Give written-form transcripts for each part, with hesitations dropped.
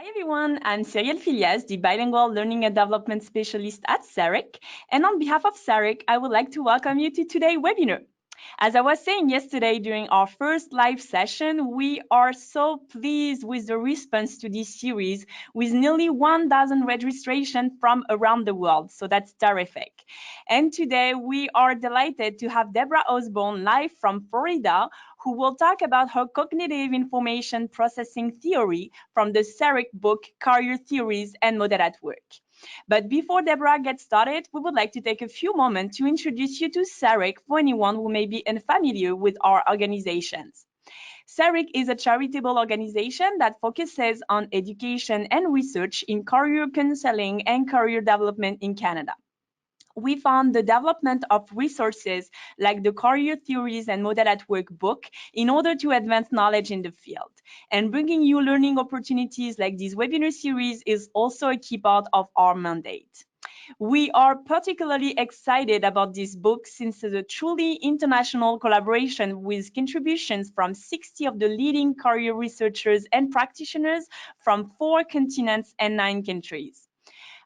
Hi everyone, I'm Cyril Filias, the Bilingual Learning and Development Specialist at CERIC. And on behalf of CERIC, I would like to welcome you to today's webinar. As I was saying yesterday during our first live session, we are so pleased with the response to this series with nearly 1,000 registrations from around the world. So that's terrific. And today we are delighted to have Debra Osborn live from Florida, who will talk about her cognitive information processing theory from the CERIC book, Career Theories and Model at Work. But before Debra gets started, we would like to take a few moments to introduce you to CERIC for anyone who may be unfamiliar with our organizations. CERIC is a charitable organization that focuses on education and research in career counseling and career development in Canada. We found the development of resources like the Career Theories and Model at Work book in order to advance knowledge in the field. And bringing you learning opportunities like this webinar series is also a key part of our mandate. We are particularly excited about this book since it's a truly international collaboration with contributions from 60 of the leading career researchers and practitioners from 4 continents and 9 countries.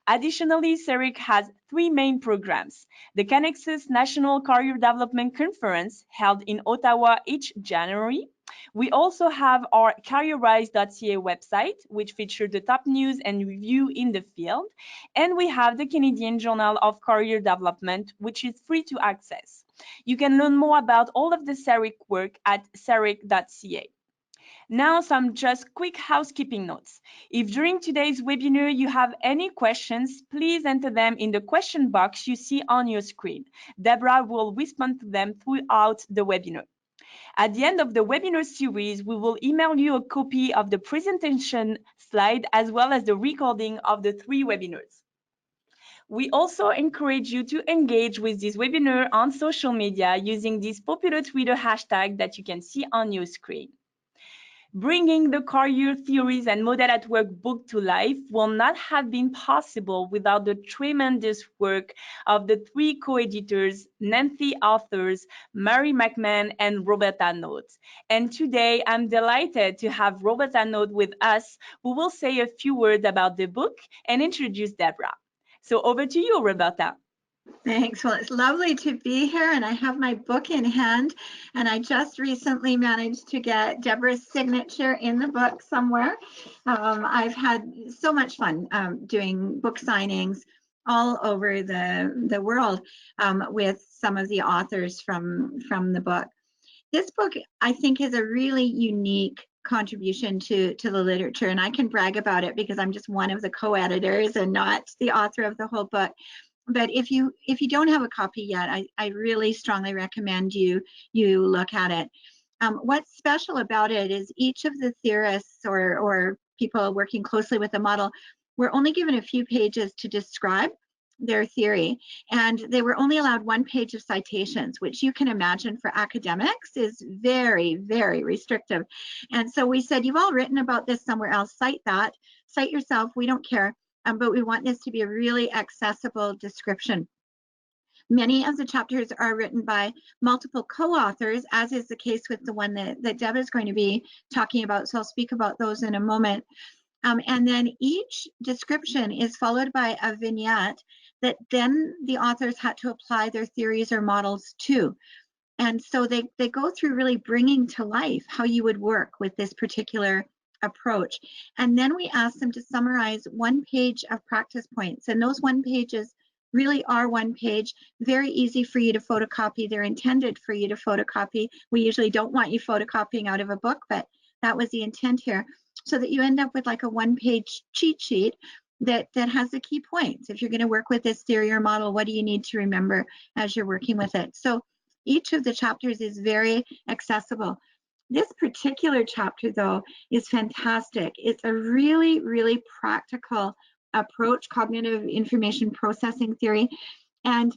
Additionally, CERIC has 3 main programs. The Connexus National Career Development Conference held in Ottawa each January. We also have our careerrise.ca website, which features the top news and review in the field. And we have the Canadian Journal of Career Development, which is free to access. You can learn more about all of the CERIC work at ceric.ca. Now, some just quick housekeeping notes. If during today's webinar you have any questions, please enter them in the question box you see on your screen. Debra will respond to them throughout the webinar. At the end of the webinar series, we will email you a copy of the presentation slide as well as the recording of the 3 webinars. We also encourage you to engage with this webinar on social media using this popular Twitter hashtag that you can see on your screen. Bringing the Career Theories and Model at Work book to life will not have been possible without the tremendous work of the 3 co-editors, Nancy authors, Mary McMahon and Roberta Note. And today, I'm delighted to have Roberta Note with us, who will say a few words about the book and introduce Debra. So over to you, Roberta. Thanks. Well, it's lovely to be here, and I have my book in hand, and I just recently managed to get Debra's signature in the book somewhere. I've had so much fun doing book signings all over the world with some of the authors from the book. This book, I think, is a really unique contribution to the literature, and I can brag about it because I'm just one of the co-editors and not the author of the whole book. But if you don't have a copy yet, I really strongly recommend you look at it. What's special about it is each of the theorists or people working closely with the model were only given a few pages to describe their theory, and they were only allowed 1 page of citations, which you can imagine for academics is very, very restrictive. And so we said, you've all written about this somewhere else, cite that, cite yourself, we don't care. But we want this to be a really accessible description. Many of the chapters are written by multiple co-authors, as is the case with the one that Deb is going to be talking about. So I'll speak about those in a moment. And then each description is followed by a vignette that then the authors had to apply their theories or models to. And so they go through really bringing to life how you would work with this particular approach. And then we ask them to summarize 1 page of practice points. And those 1 pages really are 1 page, very easy for you to photocopy. They're intended for you to photocopy. We usually don't want you photocopying out of a book, but that was the intent here. So that you end up with like a 1 page cheat sheet that has the key points. If you're going to work with this theory or model, what do you need to remember as you're working with it? So each of the chapters is very accessible. This particular chapter, though, is fantastic. It's a really, really practical approach, cognitive information processing theory. And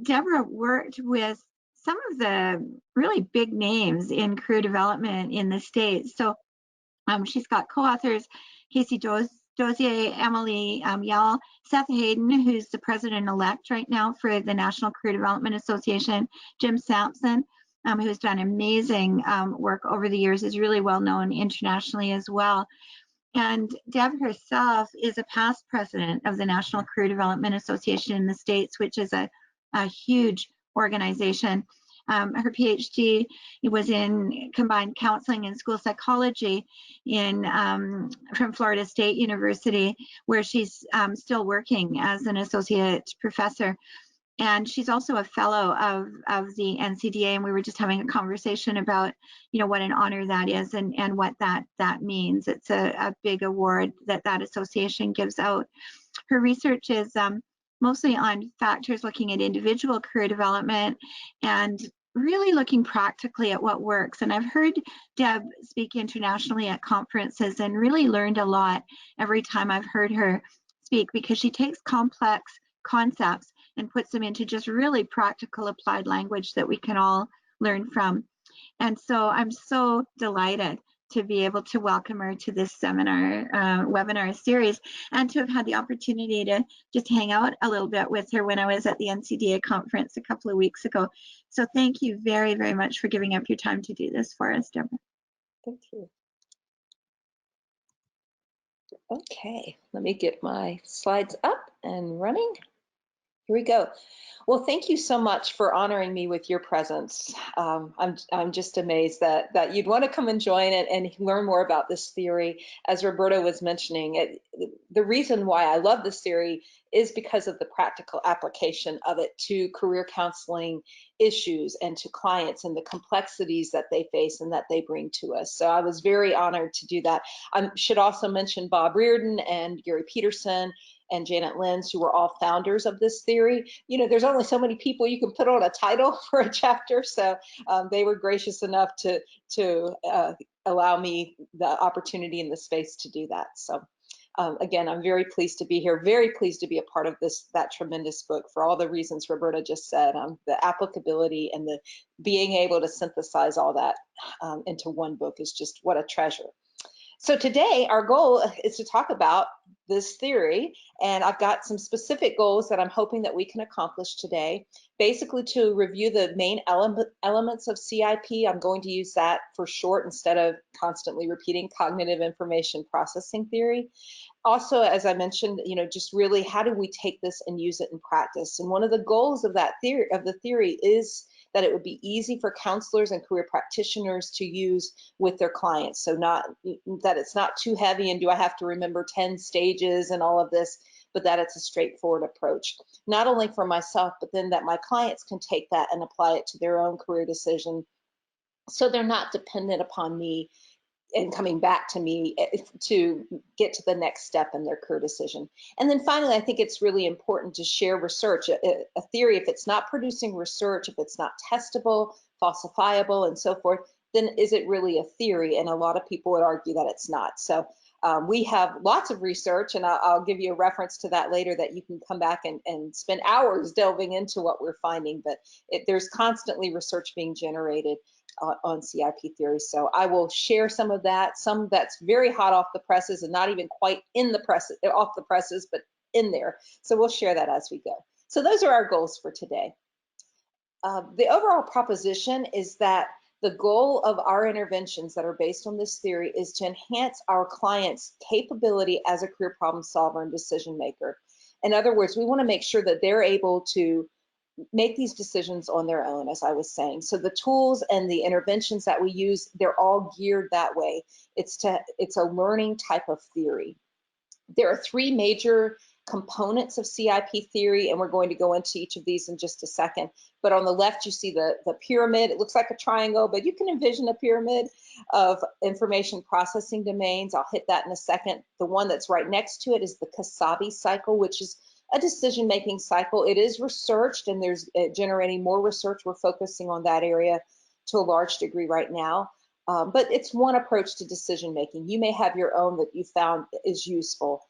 Debra worked with some of the really big names in career development in the States. So she's got co-authors, Casey Dozier, Emily Yell, Seth Hayden, who's the president-elect right now for the National Career Development Association, Jim Sampson, who's done amazing work over the years, is really well known internationally as well. And Deb herself is a past president of the National Career Development Association in the States, which is a huge organization. Her PhD was in combined counseling and school psychology from Florida State University, where she's still working as an associate professor. And she's also a fellow of the NCDA, and we were just having a conversation about, what an honor that is and what that means. It's a big award that association gives out. Her research is mostly on factors looking at individual career development and really looking practically at what works. And I've heard Deb speak internationally at conferences and really learned a lot every time I've heard her speak, because she takes complex concepts and puts them into just really practical applied language that we can all learn from. And so I'm so delighted to be able to welcome her to this seminar, webinar series, and to have had the opportunity to just hang out a little bit with her when I was at the NCDA conference a couple of weeks ago. So thank you very, very much for giving up your time to do this for us, Debra. Thank you. Okay, let me get my slides up and running. Here we go. Well, thank you so much for honoring me with your presence. I'm just amazed that you'd want to come and join it and learn more about this theory. As Roberta was mentioning, the reason why I love this theory is because of the practical application of it to career counseling issues and to clients and the complexities that they face and that they bring to us. So I was very honored to do that. I should also mention Bob Reardon and Gary Peterson and Janet Lenz, who were all founders of this theory. There's only so many people you can put on a title for a chapter, so they were gracious enough to allow me the opportunity and the space to do that. So again, I'm very pleased to be here, very pleased to be a part of that tremendous book for all the reasons Roberta just said. The applicability and the being able to synthesize all that into one book is just what a treasure. So today our goal is to talk about this theory, and I've got some specific goals that I'm hoping that we can accomplish today. Basically, to review the main elements of CIP. I'm going to use that for short instead of constantly repeating cognitive information processing theory. Also, as I mentioned, just really how do we take this and use it in practice? And one of the goals of that theory is that it would be easy for counselors and career practitioners to use with their clients. So that it's not too heavy and do I have to remember 10 stages and all of this, but that it's a straightforward approach. Not only for myself, but then that my clients can take that and apply it to their own career decision, so they're not dependent upon me and coming back to me to get to the next step in their career decision. And then finally, I think it's really important to share research. A theory, if it's not producing research, if it's not testable, falsifiable, and so forth, then is it really a theory? And a lot of people would argue that it's not. So we have lots of research, and I'll give you a reference to that later, that you can come back and spend hours delving into what we're finding, but there's constantly research being generated on CIP theory. So I will share some of that, some that's very hot off the presses and not even quite off the presses, but in there. So we'll share that as we go. So those are our goals for today. The overall proposition is that the goal of our interventions that are based on this theory is to enhance our clients' capability as a career problem solver and decision maker. In other words, we want to make sure that they're able to make these decisions on their own, as I was saying. So the tools and the interventions that we use, they're all geared that way. It's a learning type of theory. There are three major components of CIP theory, and we're going to go into each of these in just a second. But on the left, you see the pyramid. It looks like a triangle, but you can envision a pyramid of information processing domains. I'll hit that in a second. The one that's right next to it is the CASVE cycle, which is a decision-making cycle. It is researched, and there's generating more research. We're focusing on that area to a large degree right now. But it's one approach to decision-making. You may have your own that you found is useful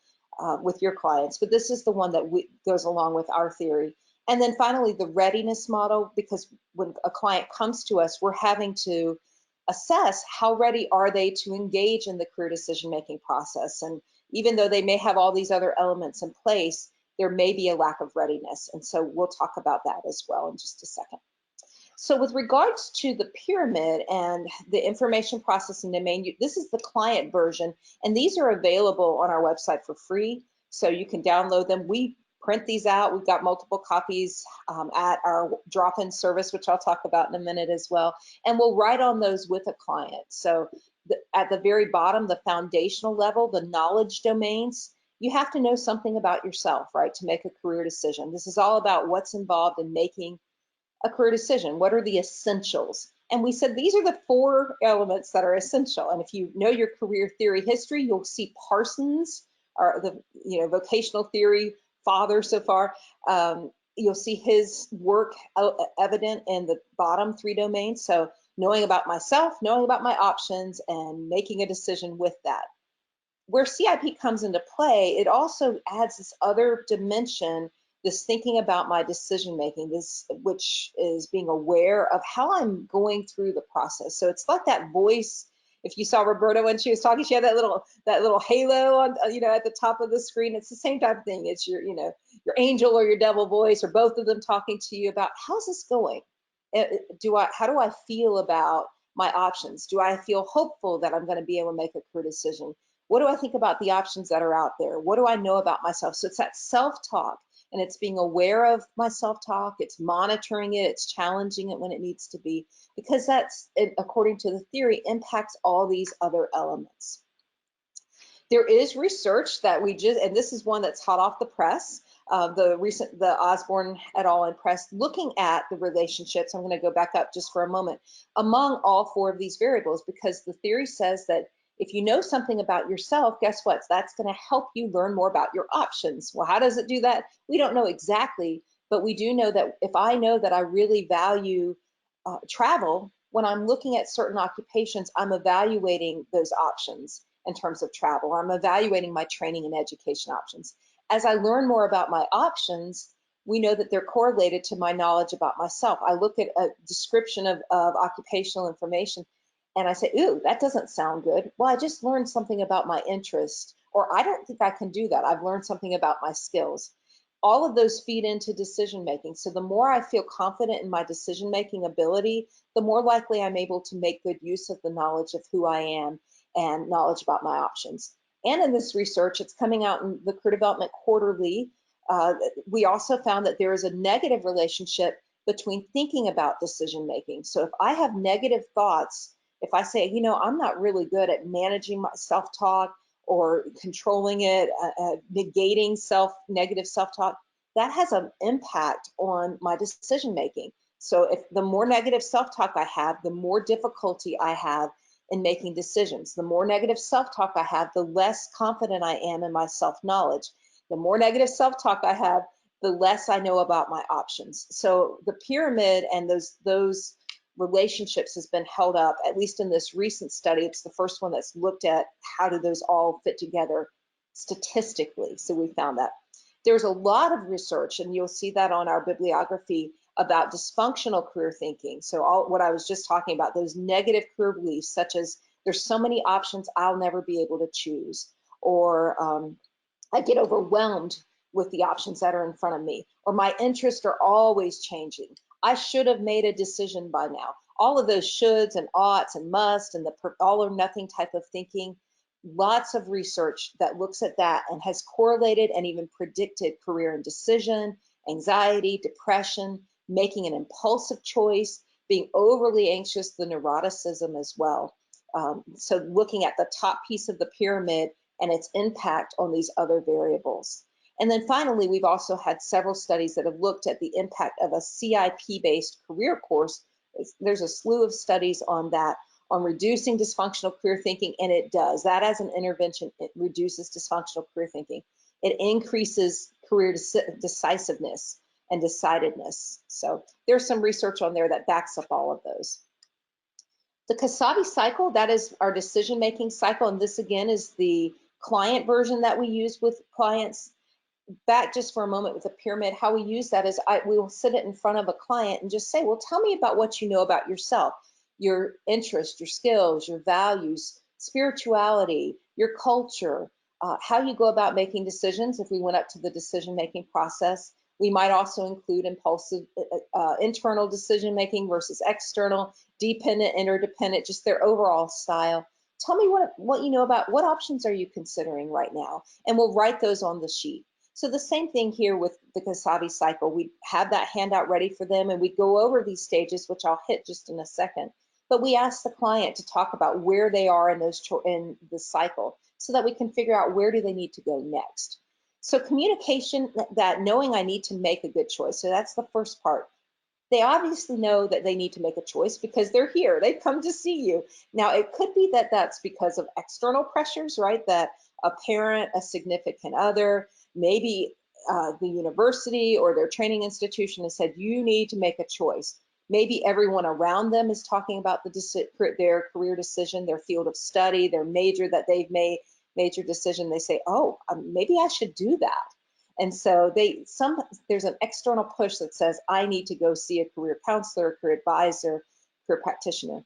with your clients, but this is the one that goes along with our theory. And then finally, the readiness model, because when a client comes to us, we're having to assess how ready are they to engage in the career decision-making process. And even though they may have all these other elements in place, there may be a lack of readiness. And so we'll talk about that as well in just a second. So with regards to the pyramid and the information processing domain, this is the client version, and these are available on our website for free, so you can download them. We print these out. We've got multiple copies at our drop-in service, which I'll talk about in a minute as well, and we'll write on those with a client. So at the very bottom, the foundational level, the knowledge domains, you have to know something about yourself, right, to make a career decision. This is all about what's involved in making a career decision. What are the essentials? And we said these are the 4 elements that are essential. And if you know your career theory history, you'll see Parsons, or the vocational theory father so far. You'll see his work evident in the bottom 3 domains. So knowing about myself, knowing about my options, and making a decision with that. Where CIP comes into play, it also adds this other dimension, this thinking about my decision making, which is being aware of how I'm going through the process. So it's like that voice. If you saw Roberta when she was talking, she had that little halo on, at the top of the screen. It's the same type of thing. It's your angel or your devil voice, or both of them talking to you about, how's this going? How do I feel about my options? Do I feel hopeful that I'm going to be able to make a career decision? What do I think about the options that are out there? What do I know about myself? So it's that self-talk, and it's being aware of my self-talk. It's monitoring it. It's challenging it when it needs to be, because that's, according to the theory, impacts all these other elements. There is research that and this is one that's hot off the press, the Osborn et al. In press, looking at the relationships. I'm going to go back up just for a moment, among all 4 of these variables, because the theory says that if you know something about yourself, guess what? That's going to help you learn more about your options. Well, how does it do that? We don't know exactly, but we do know that if I know that I really value travel, when I'm looking at certain occupations, I'm evaluating those options in terms of travel. I'm evaluating my training and education options. As I learn more about my options, we know that they're correlated to my knowledge about myself. I look at a description of occupational information, and I say, ooh, that doesn't sound good. Well, I just learned something about my interest, or I don't think I can do that. I've learned something about my skills. All of those feed into decision making. So the more I feel confident in my decision making ability, the more likely I'm able to make good use of the knowledge of who I am and knowledge about my options. And in this research, it's coming out in the Career Development Quarterly, we also found that there is a negative relationship between thinking about decision making. So if I have negative thoughts, if I say, I'm not really good at managing my self-talk or controlling it, negating negative self-talk, that has an impact on my decision making. So if the more negative self-talk I have, the more difficulty I have in making decisions. The more negative self-talk I have, the less confident I am in my self-knowledge. The more negative self-talk I have, the less I know about my options. So the pyramid and those relationships has been held up, at least in this recent study. It's the first one that's looked at how do those all fit together statistically. So we found that. There's a lot of research, and you'll see that on our bibliography, about dysfunctional career thinking. So what I was just talking about, those negative career beliefs, such as there's so many options, I'll never be able to choose, or I get overwhelmed with the options that are in front of me, or my interests are always changing. I should have made a decision by now. All of those shoulds and oughts and must and the all or nothing type of thinking, lots of research that looks at that and has correlated and even predicted career indecision, anxiety, depression, making an impulsive choice, being overly anxious, the neuroticism as well. So looking at the top piece of the pyramid and its impact on these other variables. And then finally, we've also had several studies that have looked at the impact of a CIP-based career course. There's a slew of studies on that, on reducing dysfunctional career thinking, and it does. That as an intervention, it reduces dysfunctional career thinking. It increases career decisiveness and decidedness. So there's some research on there that backs up all of those. The CASVE cycle, that is our decision-making cycle, and this again is the client version that we use with clients. Back just for a moment with the pyramid, how we use that is we will sit it in front of a client and just say, well, tell me about what you know about yourself, your interests, your skills, your values, spirituality, your culture, how you go about making decisions if we went up to the decision-making process, We might also include impulsive internal decision making versus external, dependent, interdependent, just their overall style. Tell me what you know about, what options are you considering right now? And we'll write those on the sheet. So the same thing here with the CASVE cycle. We have that handout ready for them, and we go over these stages, which I'll hit just in a second. But we ask the client to talk about where they are in the cycle, so that we can figure out where do they need to go next. So communication, that knowing I need to make a good choice. So that's the first part. They obviously know that they need to make a choice because they're here. They've come to see you. Now, it could be that that's because of external pressures, right? That a parent, a significant other, maybe the university or their training institution has said, you need to make a choice. Maybe everyone around them is talking about their career decision, their field of study, their major that they've made, major decision. They say, oh, maybe I should do that. And so there's an external push that says, I need to go see a career counselor, a career advisor, career practitioner.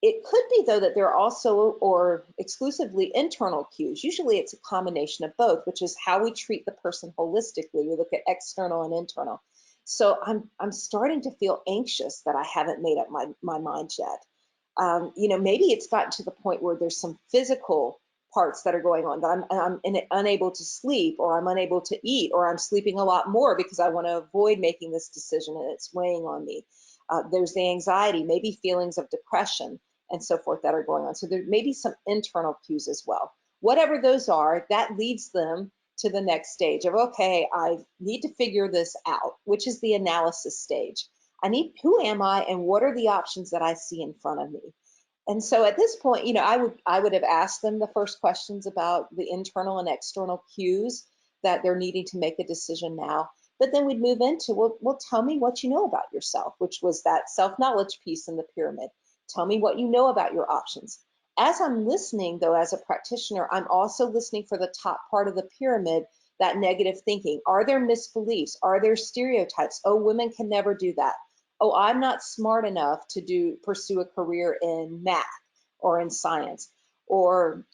It could be, though, that there are also or exclusively internal cues. Usually it's a combination of both, which is how we treat the person holistically. We look at external and internal. So I'm starting to feel anxious that I haven't made up my mind yet. Maybe it's gotten to the point where there's some physical parts that are going on, that I'm unable to sleep, or I'm unable to eat, or I'm sleeping a lot more because I want to avoid making this decision and it's weighing on me. There's the anxiety, maybe feelings of depression and so forth that are going on. So there may be some internal cues as well. Whatever those are, that leads them to the next stage of, okay, I need to figure this out, which is the analysis stage. Who am I and what are the options that I see in front of me? And so at this point, I would have asked them the first questions about the internal and external cues that they're needing to make a decision now. But then we'd move into, well, tell me what you know about yourself, which was that self-knowledge piece in the pyramid. Tell me what you know about your options. As I'm listening, though, as a practitioner, I'm also listening for the top part of the pyramid, that negative thinking. Are there misbeliefs? Are there stereotypes? Oh, women can never do that. Oh, I'm not smart enough to pursue a career in math or in science, or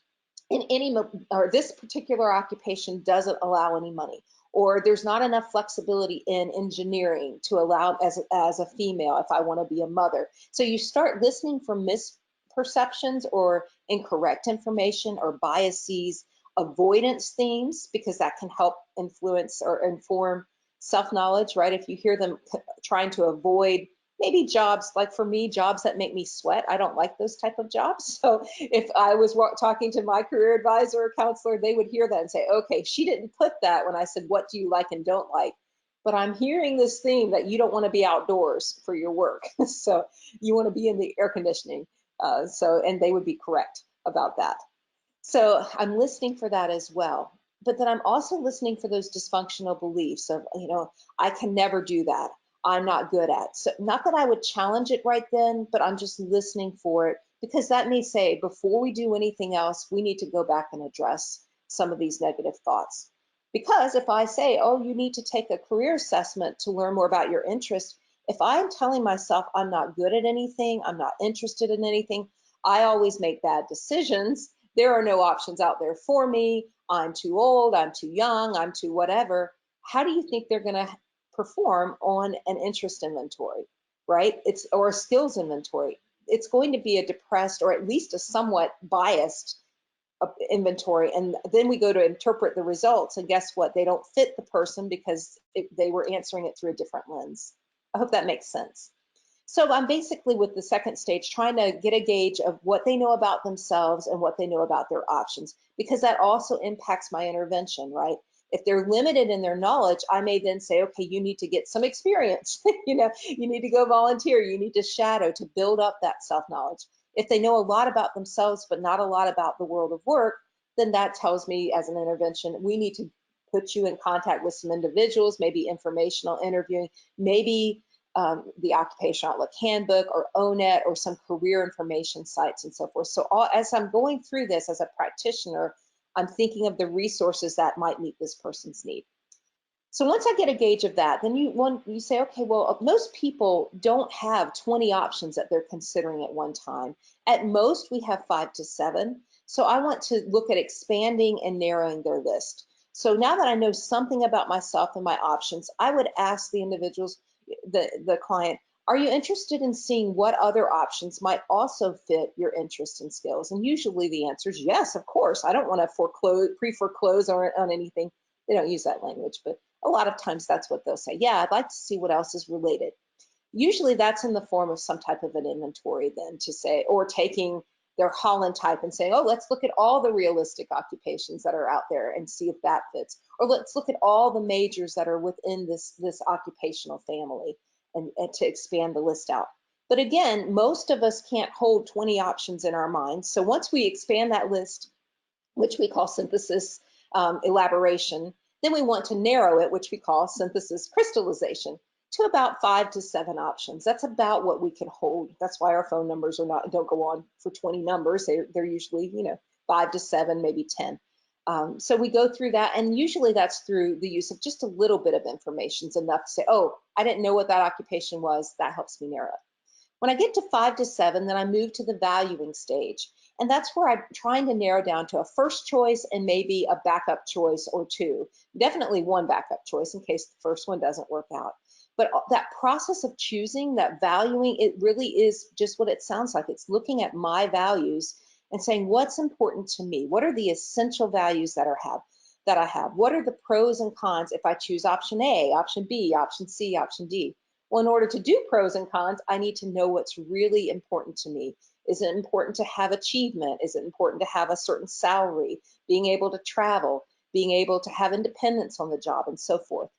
or this particular occupation doesn't allow any money, or there's not enough flexibility in engineering to allow as a female if I want to be a mother. So you start listening for misperceptions or incorrect information or biases, avoidance themes, because that can help influence or inform self-knowledge, right? If you hear them trying to avoid maybe jobs, like for me, jobs that make me sweat, I don't like those type of jobs. So if I was talking to my career advisor or counselor, they would hear that and say, okay, she didn't put that when I said, what do you like and don't like? But I'm hearing this theme that you don't want to be outdoors for your work. So you want to be in the air conditioning. And they would be correct about that. So I'm listening for that as well. But then I'm also listening for those dysfunctional beliefs of, I can never do that. I'm not good at. So not that I would challenge it right then, but I'm just listening for it, because that may say, before we do anything else, we need to go back and address some of these negative thoughts. Because if I say, oh, you need to take a career assessment to learn more about your interest, if I'm telling myself I'm not good at anything, I'm not interested in anything, I always make bad decisions. There are no options out there for me. I'm too old, I'm too young, I'm too whatever. How do you think they're going to perform on an interest inventory, right? Or a skills inventory. It's going to be a depressed or at least a somewhat biased inventory. And then we go to interpret the results, and guess what? They don't fit the person because they were answering it through a different lens. I hope that makes sense. So I'm basically, with the second stage, trying to get a gauge of what they know about themselves and what they know about their options, because that also impacts my intervention, right? If they're limited in their knowledge, I may then say, okay, you need to get some experience. You need to go volunteer, you need to shadow to build up that self-knowledge. If they know a lot about themselves, but not a lot about the world of work, then that tells me as an intervention, we need to put you in contact with some individuals, maybe informational interviewing, maybe the Occupational Outlook Handbook or ONET or some career information sites and so forth. So as I'm going through this as a practitioner, I'm thinking of the resources that might meet this person's need. So once I get a gauge of that, then you say, okay, well, most people don't have 20 options that they're considering at one time. At most, we have 5 to 7. So I want to look at expanding and narrowing their list. So now that I know something about myself and my options, I would ask the individuals, the client, are you interested in seeing what other options might also fit your interests and skills? And usually the answer is yes, of course. I don't want to pre-foreclose on anything. They don't use that language, but a lot of times that's what they'll say. Yeah, I'd like to see what else is related. Usually that's in the form of some type of an inventory then to say, or taking their Holland type and saying, oh, let's look at all the realistic occupations that are out there and see if that fits. Or let's look at all the majors that are within this occupational family and to expand the list out. But again, most of us can't hold 20 options in our minds. So once we expand that list, which we call synthesis elaboration, then we want to narrow it, which we call synthesis crystallization, to about 5 to 7 options. That's about what we can hold. That's why our phone numbers don't go on for 20 numbers. They're usually, 5 to 7, maybe 10. So we go through that, and usually that's through the use of just a little bit of information. It's enough to say, oh, I didn't know what that occupation was. That helps me narrow it. When I get to 5 to 7, then I move to the valuing stage. And that's where I'm trying to narrow down to a first choice and maybe a backup choice or 2. Definitely one backup choice in case the first one doesn't work out. But that process of choosing, that valuing, it really is just what it sounds like. It's looking at my values and saying, what's important to me? What are the essential values that I have? What are the pros and cons if I choose option A, option B, option C, option D? Well, in order to do pros and cons, I need to know what's really important to me. Is it important to have achievement? Is it important to have a certain salary, being able to travel, being able to have independence on the job, and so forth?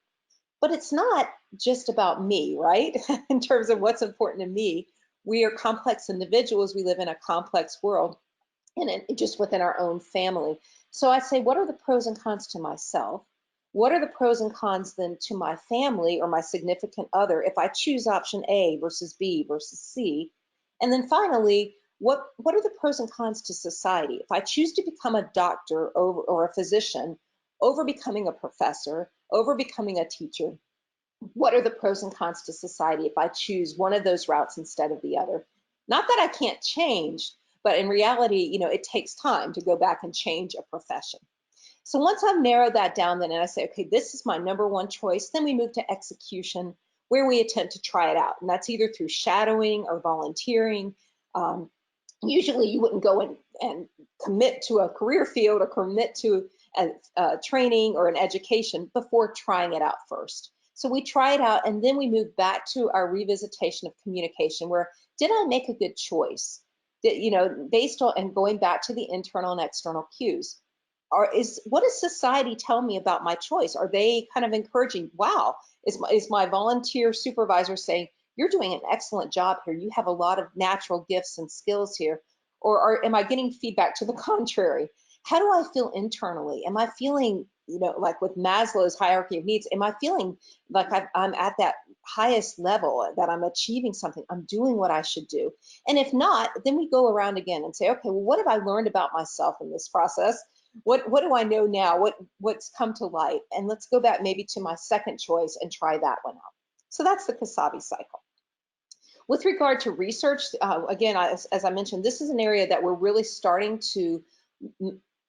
But it's not just about me, right? In terms of what's important to me, we are complex individuals. We live in a complex world, and just within our own family. So I say, what are the pros and cons to myself? What are the pros and cons then to my family or my significant other if I choose option A versus B versus C? And then finally, what are the pros and cons to society? If I choose to become a doctor or a physician over becoming a professor, over becoming a teacher, what are the pros and cons to society if I choose one of those routes instead of the other? Not that I can't change, but in reality, it takes time to go back and change a profession. So once I've narrowed that down, then I say, okay, this is my number one choice, then we move to execution, where we attempt to try it out. And that's either through shadowing or volunteering. Usually you wouldn't go in and commit to a career field or commit to a training or an education before trying it out first. So we try it out, and then we move back to our revisitation of communication, where did I make a good choice? Based on, and going back to the internal and external cues. What does society tell me about my choice? Are they kind of encouraging, wow, is my volunteer supervisor saying, you're doing an excellent job here, you have a lot of natural gifts and skills here? Or am I getting feedback to the contrary? How do I feel internally? Am I feeling, like with Maslow's hierarchy of needs, am I feeling like I'm at that highest level, that I'm achieving something, I'm doing what I should do? And if not, then we go around again and say, okay, well, what have I learned about myself in this process? What do I know now? What's come to light? And let's go back maybe to my second choice and try that one out. So that's the CASVE cycle. With regard to research, again, as I mentioned, this is an area that we're really starting to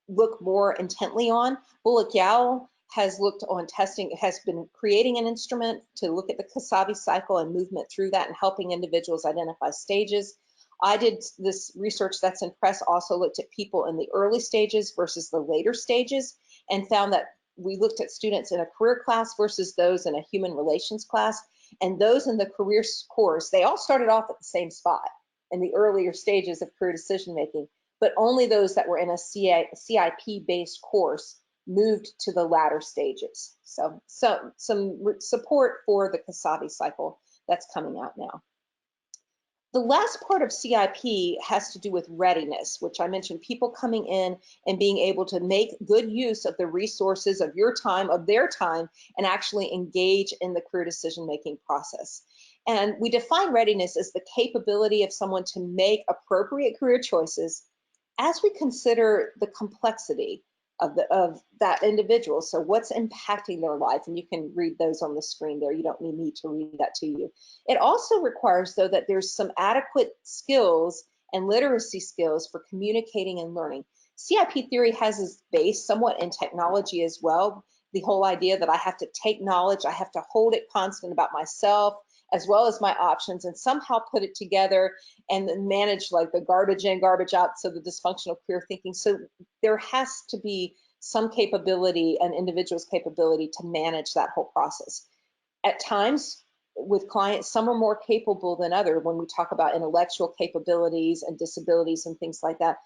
look more intently on. Bullock Yowell has looked on testing, has been creating an instrument to look at the CASVE cycle and movement through that and helping individuals identify stages. I did this research that's in press, also looked at people in the early stages versus the later stages, and found that we looked at students in a career class versus those in a human relations class. And those in the careers course, they all started off at the same spot in the earlier stages of career decision making, but only those that were in a CIP-based course moved to the latter stages. So some support for the CASVE cycle that's coming out now. The last part of CIP has to do with readiness, which I mentioned, people coming in and being able to make good use of the resources of your time, of their time, and actually engage in the career decision-making process. And we define readiness as the capability of someone to make appropriate career choices as we consider the complexity of that individual. So what's impacting their life? And you can read those on the screen there. You don't need me to read that to you. It also requires, though, that there's some adequate skills and literacy skills for communicating and learning. CIP theory has its base somewhat in technology as well. The whole idea that I have to take knowledge, I have to hold it constant about myself, as well as my options, and somehow put it together and then manage like the garbage in, garbage out, so the dysfunctional career thinking. So there has to be some capability, an individual's capability to manage that whole process. At times with clients, some are more capable than others when we talk about intellectual capabilities and disabilities and things like that.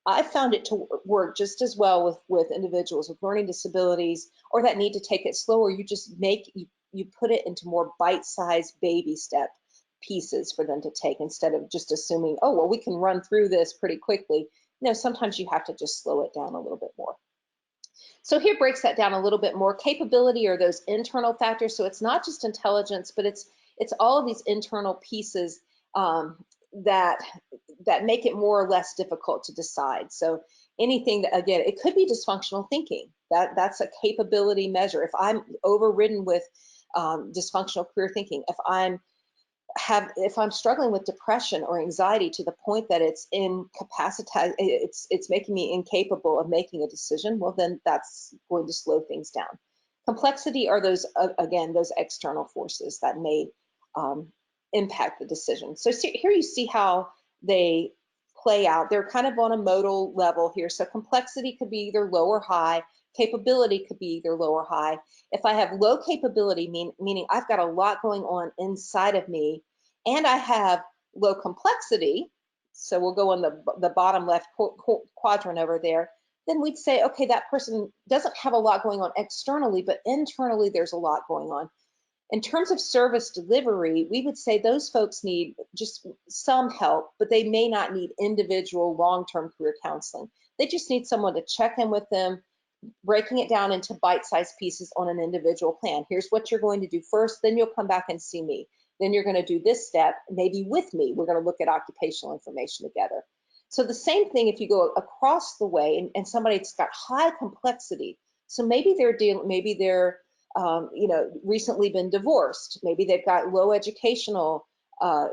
I found it to work just as well with individuals with learning disabilities or that need to take it slower. You just you put it into more bite-sized baby step pieces for them to take, instead of just assuming, oh, well, we can run through this pretty quickly. No, sometimes you have to just slow it down a little bit more. So here breaks that down a little bit more. Capability are those internal factors. So it's not just intelligence, but it's all of these internal pieces that make it more or less difficult to decide. So anything that, again, it could be dysfunctional thinking. That's a capability measure. If I'm overridden with dysfunctional career thinking, if I'm struggling with depression or anxiety to the point that it's incapacitated, it's making me incapable of making a decision, well, then that's going to slow things down. Complexity are those, again, those external forces that may impact the decision. So here you see how they play out. They're kind of on a modal level here. So complexity could be either low or high. Capability could be either low or high. If I have low capability, meaning I've got a lot going on inside of me, and I have low complexity, so we'll go on the bottom left quadrant over there, then we'd say, okay, that person doesn't have a lot going on externally, but internally there's a lot going on. In terms of service delivery, we would say those folks need just some help, but they may not need individual long-term career counseling. They just need someone to check in with them, breaking it down into bite-sized pieces on an individual plan. Here's what you're going to do first, then you'll come back and see me. Then you're going to do this step, maybe with me. We're going to look at occupational information together. So the same thing if you go across the way and somebody's got high complexity. So maybe they're recently been divorced. Maybe they've got low educational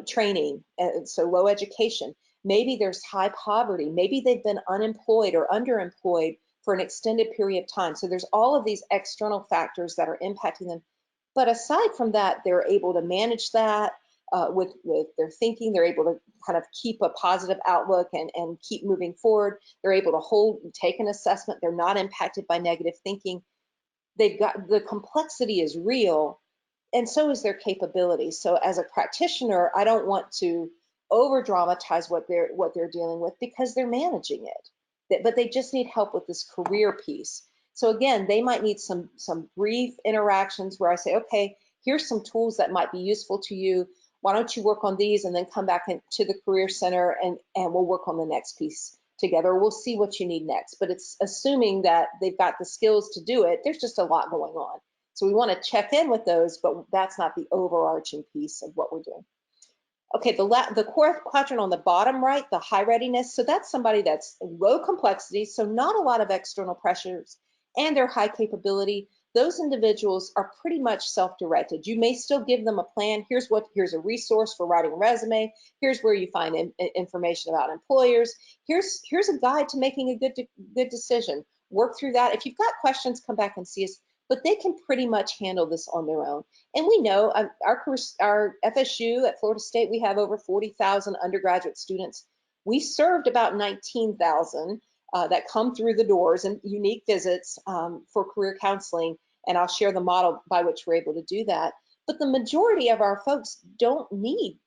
training, so low education. Maybe there's high poverty. Maybe they've been unemployed or underemployed for an extended period of time. So there's all of these external factors that are impacting them. But aside from that, they're able to manage that with their thinking. They're able to kind of keep a positive outlook and keep moving forward. They're able to take an assessment. They're not impacted by negative thinking. They've got, the complexity is real, and so is their capability. So as a practitioner, I don't want to over dramatize what they're dealing with, because they're managing it. But they just need help with this career piece. So again, they might need some brief interactions where I say, okay, here's some tools that might be useful to you. Why don't you work on these and then come back to the Career Center and we'll work on the next piece together. We'll see what you need next. But it's assuming that they've got the skills to do it. There's just a lot going on. So we want to check in with those, but that's not the overarching piece of what we're doing. Okay, the fourth quadrant on the bottom right, the high readiness. So that's somebody that's low complexity, so not a lot of external pressures, and they're high capability. Those individuals are pretty much self-directed. You may still give them a plan. Here's a resource for writing a resume. Here's where you find information about employers. Here's a guide to making a good decision. Work through that. If you've got questions, come back and see us. But they can pretty much handle this on their own. And we know our FSU at Florida State, we have over 40,000 undergraduate students. We served about 19,000 that come through the doors and unique visits for career counseling. And I'll share the model by which we're able to do that. But the majority of our folks don't need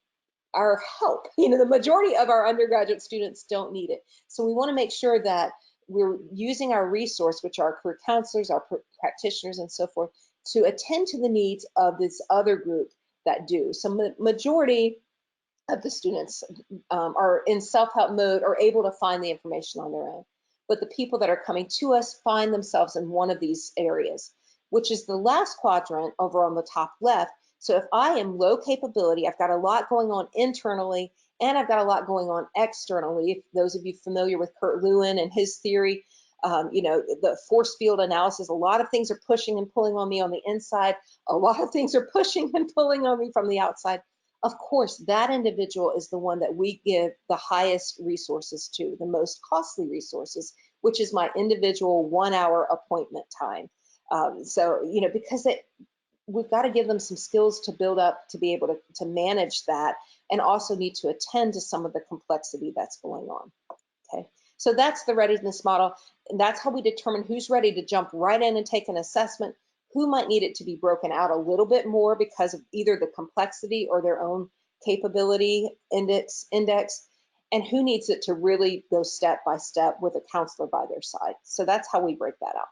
our help. The majority of our undergraduate students don't need it. So we want to make sure that we're using our resource, which are career counselors, our practitioners, and so forth, to attend to the needs of this other group that do. So majority of the students are in self-help mode or able to find the information on their own. But the people that are coming to us find themselves in one of these areas, which is the last quadrant over on the top left. So if I am low capability, I've got a lot going on internally, and I've got a lot going on externally. If those of you familiar with Kurt Lewin and his theory, the force field analysis, a lot of things are pushing and pulling on me on the inside. A lot of things are pushing and pulling on me from the outside. Of course, that individual is the one that we give the highest resources to, the most costly resources. which is my individual 1 hour appointment time. So, you know, because we've got to give them some skills to build up to be able to manage that, and also need to attend to some of the complexity that's going on. Okay, so that's the readiness model, and that's how we determine who's ready to jump right in and take an assessment, who might need it to be broken out a little bit more because of either the complexity or their own capability index, and who needs it to really go step by step with a counselor by their side. So that's how we break that out.